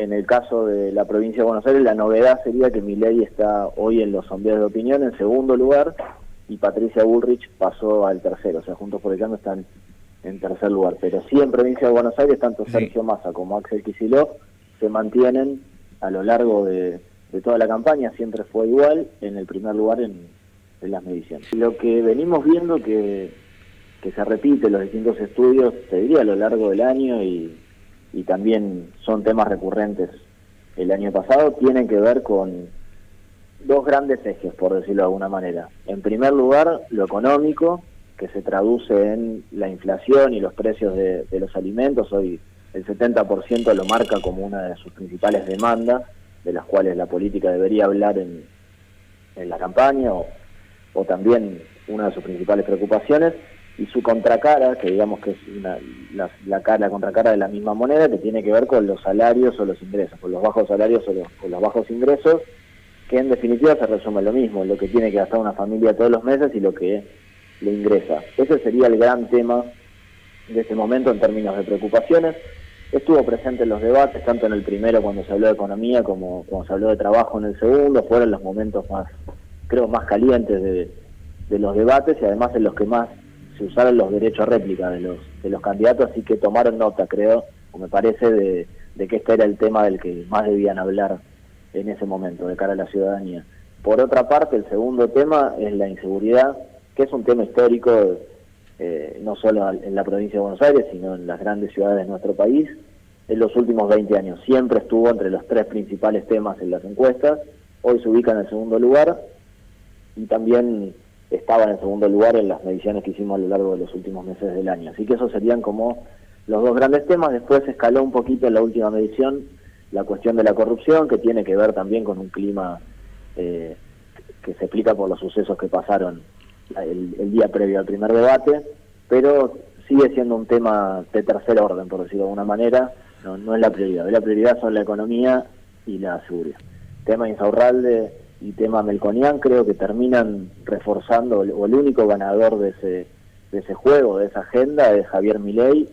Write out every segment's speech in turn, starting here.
En el caso de la provincia de Buenos Aires, la novedad sería que Milei está hoy en los sondeos de opinión en segundo lugar y Patricia Bullrich pasó al tercero, o sea, Juntos por el Cambio están en tercer lugar. Pero sí, en provincia de Buenos Aires, tanto Sergio Massa como Axel Kicillof se mantienen a lo largo de toda la campaña, siempre fue igual, en el primer lugar en las mediciones. Lo que venimos viendo que se repite en los distintos estudios, te diría, a lo largo del año y también son temas recurrentes el año pasado, tienen que ver con dos grandes ejes, por decirlo de alguna manera. En primer lugar, lo económico, que se traduce en la inflación y los precios de los alimentos. Hoy el 70% lo marca como una de sus principales demandas, de las cuales la política debería hablar en la campaña, o también una de sus principales preocupaciones, y su contracara, que digamos que es la contracara de la misma moneda, que tiene que ver con los salarios o los ingresos, con los bajos salarios o los bajos ingresos, que en definitiva se resume lo mismo, lo que tiene que gastar una familia todos los meses y lo que le ingresa. Ese sería el gran tema de este momento en términos de preocupaciones. Estuvo presente en los debates, tanto en el primero cuando se habló de economía como cuando se habló de trabajo en el segundo. Fueron los momentos más calientes de los debates, y además en los que más se usaron los derechos a réplica de los candidatos, así que tomaron nota, creo, o me parece, de que este era el tema del que más debían hablar en ese momento, de cara a la ciudadanía. Por otra parte, el segundo tema es la inseguridad, que es un tema histórico, no solo en la provincia de Buenos Aires, sino en las grandes ciudades de nuestro país. En los últimos 20 años siempre estuvo entre los tres principales temas en las encuestas. Hoy se ubica en el segundo lugar y también estaba en el segundo lugar en las mediciones que hicimos a lo largo de los últimos meses del año. Así que esos serían como los dos grandes temas. Después escaló un poquito en la última medición la cuestión de la corrupción, que tiene que ver también con un clima que se explica por los sucesos que pasaron el día previo al primer debate, pero sigue siendo un tema de tercer orden, por decirlo de alguna manera. No es la prioridad. La prioridad son la economía y la seguridad. Tema Insaurralde y tema Melconian creo que terminan reforzando, o el único ganador de ese juego, de esa agenda, es Javier Milei,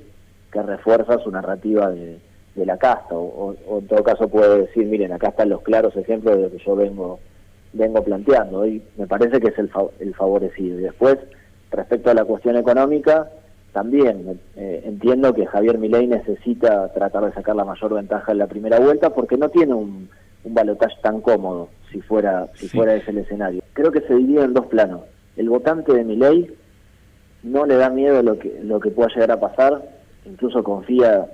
que refuerza su narrativa de la casta, o en todo caso puede decir, miren, acá están los claros ejemplos de lo que yo vengo planteando, y me parece que es el favorecido. Y después, respecto a la cuestión económica, también entiendo que Javier Milei necesita tratar de sacar la mayor ventaja en la primera vuelta, porque no tiene un balotaje tan cómodo, si fuera ese el escenario. Creo que se divide en dos planos. El votante de Milei no le da miedo lo que pueda llegar a pasar, incluso confía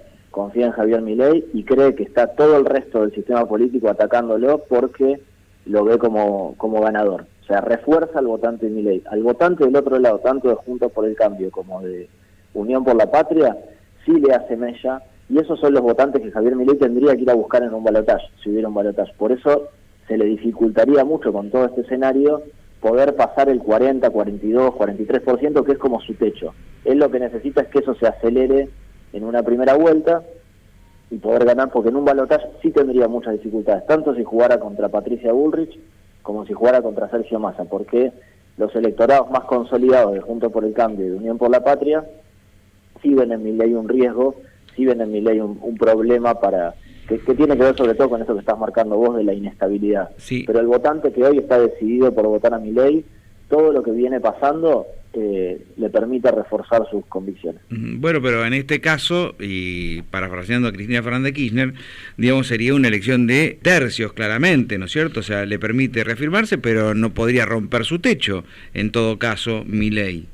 en Javier Milei y cree que está todo el resto del sistema político atacándolo porque lo ve como ganador. O sea, refuerza al votante de Milei. Al votante del otro lado, tanto de Juntos por el Cambio como de Unión por la Patria, sí le hace mella, y esos son los votantes que Javier Milei tendría que ir a buscar en un balotaje, si hubiera un balotaje. Por eso se le dificultaría mucho con todo este escenario poder pasar el 40, 42, 43%, que es como su techo. Él lo que necesita es que eso se acelere en una primera vuelta y poder ganar, porque en un balotaje sí tendría muchas dificultades, tanto si jugara contra Patricia Bullrich como si jugara contra Sergio Massa, porque los electorados más consolidados de Juntos por el Cambio y de Unión por la Patria sí ven en Milei un riesgo, sí ven en Milei un problema que tiene que ver sobre todo con eso que estás marcando vos de la inestabilidad. Sí. Pero el votante que hoy está decidido por votar a Milei, todo lo que viene pasando le permite reforzar sus convicciones. Bueno, pero en este caso, y parafraseando a Cristina Fernández Kirchner, digamos, sería una elección de tercios, claramente, ¿no es cierto? O sea, le permite reafirmarse, pero no podría romper su techo, en todo caso, Milei.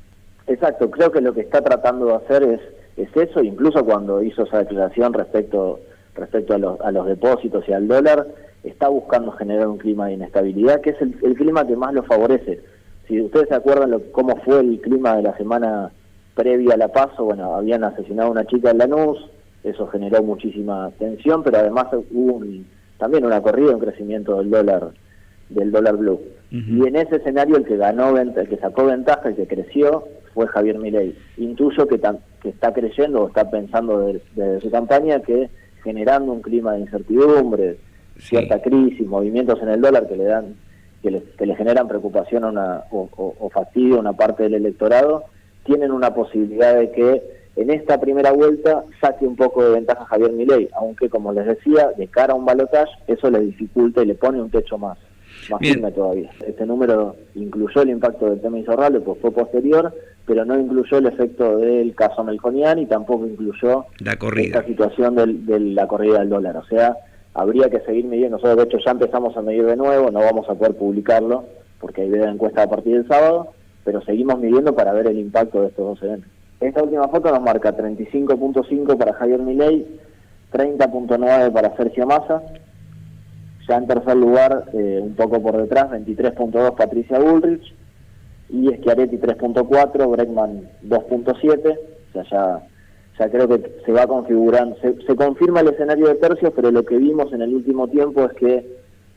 Exacto, creo que lo que está tratando de hacer es eso, incluso cuando hizo esa declaración respecto a los depósitos y al dólar, está buscando generar un clima de inestabilidad, que es el clima que más lo favorece. Si ustedes se acuerdan cómo fue el clima de la semana previa a la PASO, bueno, habían asesinado a una chica en Lanús, eso generó muchísima tensión, pero además hubo también una corrida, un crecimiento del dólar blue. Y en ese escenario el que sacó ventaja, el que creció, fue Javier Milei. Intuyo que está creyendo o está pensando desde su campaña que generando un clima de incertidumbre, cierta crisis, movimientos en el dólar que le generan preocupación o fastidio a una parte del electorado, tienen una posibilidad de que en esta primera vuelta saque un poco de ventaja a Javier Milei, aunque como les decía, de cara a un balotaje, eso le dificulta y le pone un techo más firme todavía. Este número incluyó el impacto del tema Insaurralde, pues fue posterior, pero no incluyó el efecto del caso Melconian y tampoco incluyó esta situación de la corrida del dólar. O sea, habría que seguir midiendo. Nosotros de hecho ya empezamos a medir de nuevo, no vamos a poder publicarlo porque hay de encuesta a partir del sábado, pero seguimos midiendo para ver el impacto de estos dos eventos. Esta última foto nos marca 35.5 para Javier Milei, 30.9 para Sergio Massa. Ya en tercer lugar, un poco por detrás, 23.2 Patricia Bullrich, y Schiaretti 3.4, Bregman 2.7, o sea, ya creo que se va configurando, se confirma el escenario de tercios, pero lo que vimos en el último tiempo es que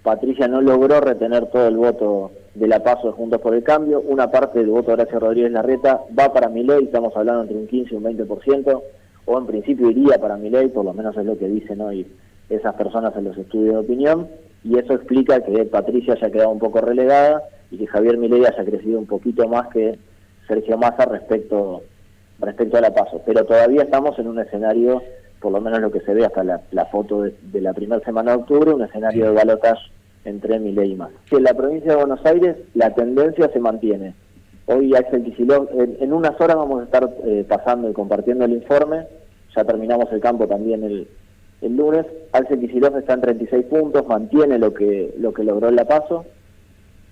Patricia no logró retener todo el voto de la PASO de Juntos por el Cambio, una parte del voto de Horacio Rodríguez Larreta va para Milei, estamos hablando entre un 15 y un 20%, o en principio iría para Milei, por lo menos es lo que dicen hoy esas personas en los estudios de opinión, y eso explica que Patricia haya quedado un poco relegada y que Javier Milei haya crecido un poquito más que Sergio Massa respecto a la PASO. Pero todavía estamos en un escenario, por lo menos lo que se ve hasta la foto de la primera semana de octubre, un escenario de balotaje entre Milei y Massa. En la provincia de Buenos Aires la tendencia se mantiene. Hoy Axel Kicillof, en unas horas vamos a estar pasando y compartiendo el informe, ya terminamos el campo también el lunes. Axel Kicillof está en 36 puntos, mantiene lo que logró en la PASO,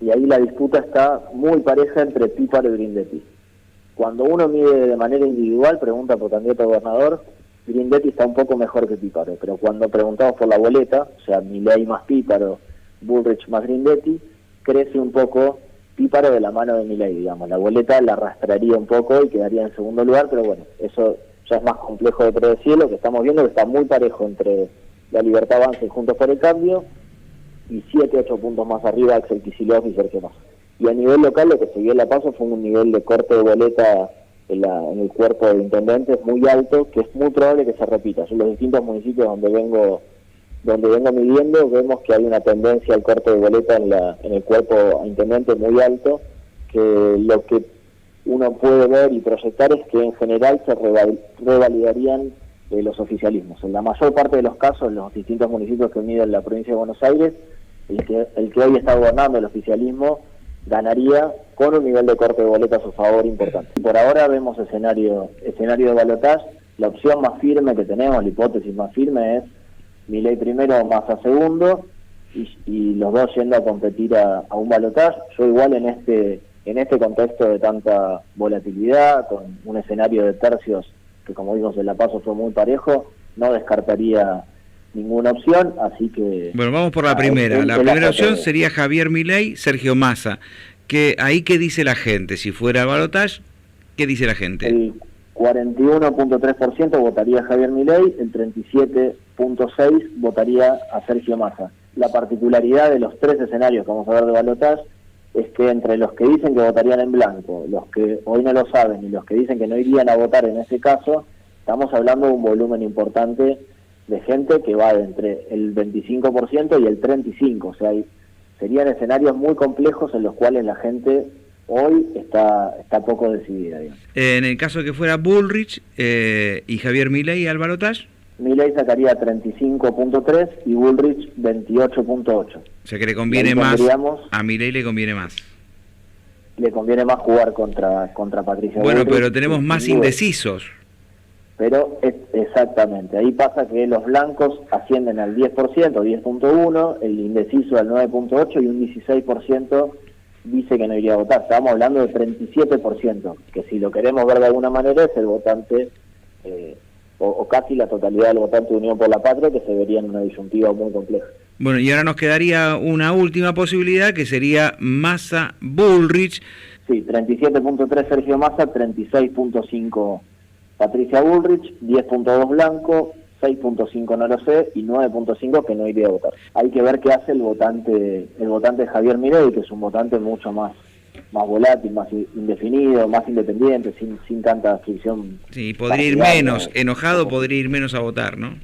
y ahí la disputa está muy pareja entre Píparo y Grindetti. Cuando uno mide de manera individual, pregunta por candidato a gobernador, Grindetti está un poco mejor que Píparo, pero cuando preguntamos por la boleta, o sea, Milei más Píparo, Bullrich más Grindetti, crece un poco Píparo de la mano de Milei, digamos. La boleta la arrastraría un poco y quedaría en segundo lugar, pero bueno, eso ya es más complejo de predecir. Lo que estamos viendo es que está muy parejo entre La Libertad Avanza y Juntos por el Cambio, y 7-8 puntos más arriba Axel Kicillof y Sergio Massa. Y a nivel local lo que se vio en La PASO fue un nivel de corte de boleta en el cuerpo de intendentes muy alto, que es muy probable que se repita. En los distintos municipios donde vengo midiendo, vemos que hay una tendencia al corte de boleta en el cuerpo a intendente muy alto, que lo que uno puede ver y proyectar es que en general se revalidarían los oficialismos. En la mayor parte de los casos, en los distintos municipios que miden la provincia de Buenos Aires, el que hoy está gobernando el oficialismo ganaría con un nivel de corte de boleta a su favor importante. Por ahora vemos escenario de balotaje. La opción más firme que tenemos, la hipótesis más firme es Milei primero, Massa segundo, y los dos yendo a competir a un balotaje. Yo igual en este contexto de tanta volatilidad, con un escenario de tercios que como vimos en La PASO fue muy parejo, no descartaría ninguna opción, así que... Bueno, vamos por la primera. La primera opción sería Javier Milei, Sergio Massa. ¿Ahí qué dice la gente? Si fuera balotaje, ¿qué dice la gente? El 41.3% votaría a Javier Milei, el 37.6% votaría a Sergio Massa. La particularidad de los tres escenarios que vamos a ver de balotaje es que entre los que dicen que votarían en blanco, los que hoy no lo saben y los que dicen que no irían a votar en ese caso, estamos hablando de un volumen importante de gente que va de entre el 25% y el 35%, o sea, serían escenarios muy complejos en los cuales la gente hoy está poco decidida, digamos. En el caso de que fuera Bullrich y Javier Milei al balotaje, Milei sacaría 35.3 y Bullrich 28.8. O sea que le conviene más, a Milei le conviene más. Le conviene más jugar contra Patricia Bueno, Bullrich, pero tenemos más indecisos. Pero exactamente, ahí pasa que los blancos ascienden al 10%, 10.1%, el indeciso al 9.8% y un 16% dice que no iría a votar. Estamos hablando de 37%, que si lo queremos ver de alguna manera es el votante, o casi la totalidad del votante de Unión por la Patria, que se vería en una disyuntiva muy compleja. Bueno, y ahora nos quedaría una última posibilidad, que sería Massa-Bullrich. Sí, 37.3 Sergio Massa, 36.5 Patricia Bullrich, 10.2 blanco, 6.5 no lo sé y 9.5 que no iría a votar. Hay que ver qué hace el votante de Javier Milei, que es un votante mucho más volátil, más indefinido, más independiente, sin tanta fricción. Sí, podría ir menos, enojado podría ir menos a votar, ¿no?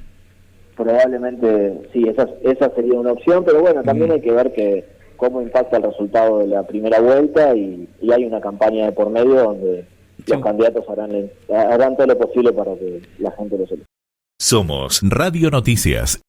Probablemente, sí, esa sería una opción, pero bueno, también hay que ver cómo impacta el resultado de la primera vuelta y hay una campaña de por medio donde los candidatos harán todo lo posible para que la gente lo seleccione. Somos Radio Noticias.